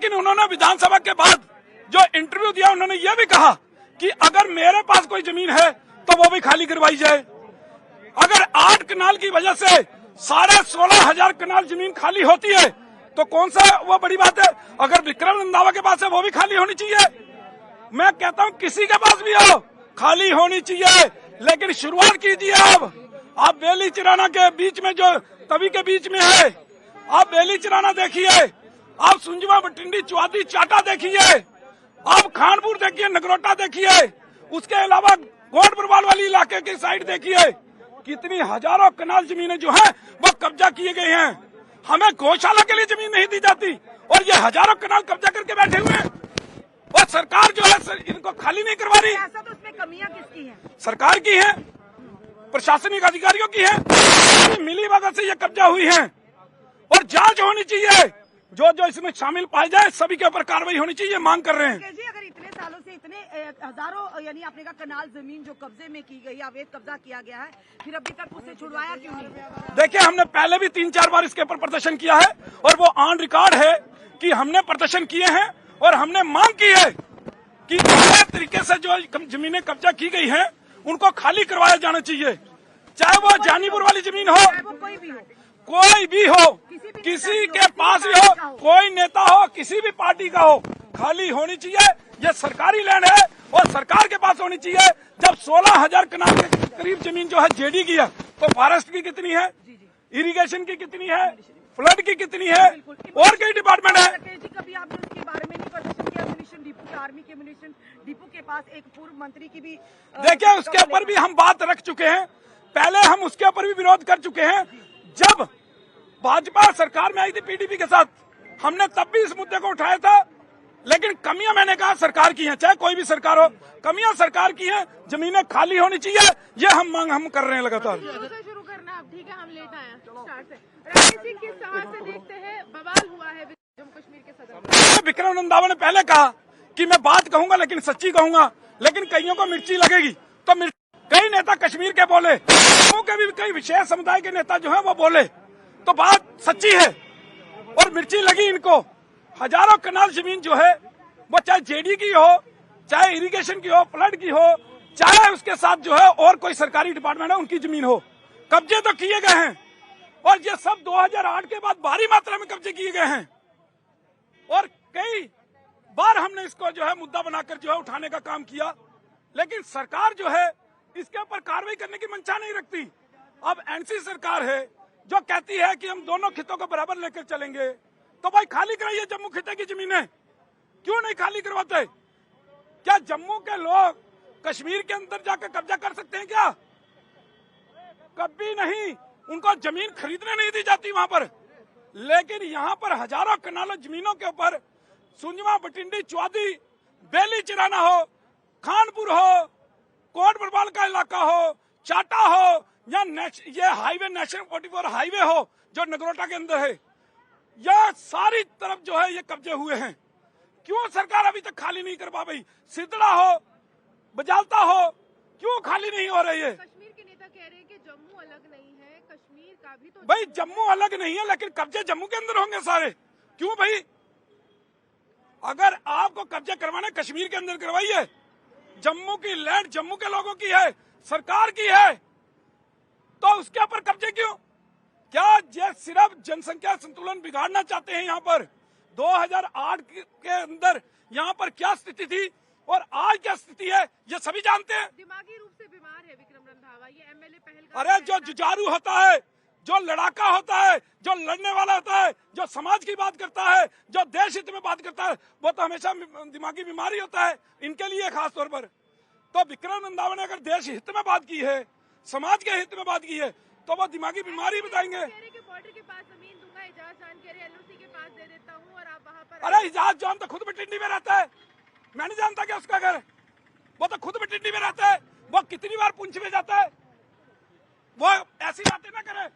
लेकिन उन्होंने विधानसभा के बाद जो इंटरव्यू दिया उन्होंने ये भी कहा कि अगर मेरे पास कोई जमीन है तो वो भी खाली करवाई जाए। अगर 8 कनाल की वजह से 16,500 कनाल जमीन खाली होती है तो कौन सा वो बड़ी बात है। अगर विक्रम रंधावा के पास है वो भी खाली होनी चाहिए। मैं कहता हूं किसी के पास भी हो खाली होनी चाहिए, लेकिन शुरुआत कीजिए। अब आप बेली चिराना के बीच में जो तवी के बीच में है, आप बेली चिराना देखिए, आप सुंजवा बटिंडी चौधरी चाटा देखिए, आप खानपुर देखिए, नगरोटा देखिए, उसके अलावा गोड बरवाल वाली इलाके की साइड देखिए, कितनी हजारों कनाल जमीनें जो है वो कब्जा किए गए हैं। हमें गौशाला के लिए जमीन नहीं दी जाती और ये हजारों कनाल कब्जा करके बैठे हुए हैं और सरकार जो है इनको खाली नहीं करवा रही। ऐसा तो उसमें कमियां किसकी हैं? सरकार की है, प्रशासनिक अधिकारियों की है, मिली भगत से ये कब्जा हुई है और जांच होनी चाहिए। जो जो इसमें शामिल पाए जाए सभी के ऊपर कार्रवाई होनी चाहिए, मांग कर रहे हैं। जी, अगर इतने सालों से इतने हजारों यानी आपने कहा कनाल जमीन जो कब्जे में की गई, अवैध कब्जा किया गया है, फिर अभी तक उसे छुड़वाया क्यों नहीं? देखिए, हमने पहले भी 3-4 बार इसके ऊपर प्रदर्शन किया है और वो ऑन रिकॉर्ड है कि हमने प्रदर्शन किए हैं और हमने मांग की है कि इस तरीके से जो जमीनें कब्जा की गई हैं उनको खाली करवाया जाना चाहिए। चाहे वो जानीपुर वाली जमीन हो, कोई भी हो, किसी के पास भी हो, कोई नेता हो, किसी भी पार्टी का हो, खाली होनी चाहिए। ये सरकारी लैंड है और सरकार के पास होनी चाहिए। जब 16,000 कनाल के करीब जमीन जो है जेडी की है तो फॉरेस्ट की कितनी है, इरिगेशन की कितनी है, फ्लड की कितनी है और कई डिपार्टमेंट है। कभी आपने उसके बारे में नहीं प्रदर्शन किया? म्यूनिशन डिपो के, आर्मी के म्यूनिशन डिपो के पास एक पूर्व मंत्री की भी देखिए, उसके ऊपर भी हम बात रख चुके हैं। पहले हम उसके ऊपर भी विरोध कर चुके हैं। जब भाजपा सरकार में आई थी पीडीपी के साथ, हमने तब भी इस मुद्दे को उठाया था, लेकिन कमियां मैंने कहा सरकार की हैं, चाहे कोई भी सरकार हो, कमियां सरकार की हैं, जमीनें खाली होनी चाहिए। ये हम मांग हम कर रहे हैं लगातार। शुरू करना अब, ठीक है, हम लेट आए हैं स्टार्ट से। रणजीत सिंह किस तरह से देखते हैं बवाल हुआ है जम्मू कश्मीर के सदन में? विक्रम रंधावा ने पहले कहा कि मैं बात कहूंगा लेकिन सच्ची कहूंगा, लेकिन कईयों को मिर्ची लगेगी तो कई नेता कश्मीर के बोले, जम्मू के भी कई विशेष समुदाय के नेता जो है वो बोले, तो बात सच्ची है और मिर्ची लगी इनको। हजारों कनाल जमीन जो है वो चाहे जेडी की हो, चाहे इरिगेशन की हो, फ्लड की हो, चाहे उसके साथ जो है और कोई सरकारी डिपार्टमेंट है उनकी जमीन हो, कब्जे तो किए गए हैं और ये सब 2008 के बाद भारी मात्रा में कब्जे किए गए हैं और कई बार हमने इसको जो है मुद्दा बनाकर जो है उठाने का काम किया, लेकिन सरकार जो है इसके ऊपर कार्रवाई करने की मंशा नहीं रखती। अब एनसी सरकार है जो कहती है कि हम दोनों खितों को बराबर लेकर चलेंगे, तो भाई खाली कराइए जम्मू खिते की जमीनें, क्यों नहीं खाली करवाते? क्या जम्मू के लोग कश्मीर के अंदर जाकर कब्जा कर सकते हैं क्या? कभी नहीं, उनको जमीन खरीदने नहीं दी जाती वहां पर। लेकिन यहाँ पर हजारों कनालों जमीनों के ऊपर सुंजवा बटिंडी चौधरी बेली चिराना हो, खानपुर हो, कोट बरवाल का इलाका हो, चाटा हो या ये हाईवे नेशनल 44 हाईवे हो जो नगरोटा के अंदर है, यह सारी तरफ जो है ये कब्जे हुए हैं। क्यों सरकार अभी तक खाली नहीं कर पा रही? सिद्धड़ा हो, बजालता हो, क्यों खाली नहीं हो रही है? कश्मीर के नेता कह रहे हैं कि जम्मू अलग नहीं है, कश्मीर का भी तो। भाई जम्मू अलग नहीं है, लेकिन कब्जे जम्मू के अंदर होंगे सारे। क्यों भाई? अगर आपको कब्जे करवाना कश्मीर के अंदर करवाइए, जम्मू की लैंड जम्मू के लोगों की है, सरकार की है, तो उसके ऊपर कब्जे क्यों? क्या ये सिर्फ जनसंख्या संतुलन बिगाड़ना चाहते हैं? यहाँ पर 2008 के अंदर यहाँ पर क्या स्थिति थी और आज क्या स्थिति है ये सभी जानते हैं। दिमागी रूप से बीमार है विक्रम रंधावा, ये एमएलए पहल। अरे जो जुझारू होता है, जो लड़ाका होता है, जो लड़ने वाला होता है, जो समाज की बात करता है, जो देश हित में बात करता है, वो तो हमेशा दिमागी बीमारी होता है इनके लिए खास तौर पर। तो विक्रम रंधावा ने अगर देश हित में बात की है, समाज के हित में बात की है, तो वो दिमागी बीमारी बताएंगे। बॉर्डर के पास जमीन दूंगा, इजाज जान कह रहे एलओसी के पास दे देता हूँ और आप वहाँ पर। अरे इजाज जान तो खुद बटिंडी में रहता है, मैं नहीं जानता क्या उसका घर, वो तो खुद बटिंडी में रहता है। वो कितनी बार पुंछ में जाता है, वो ऐसी बातें ना करे।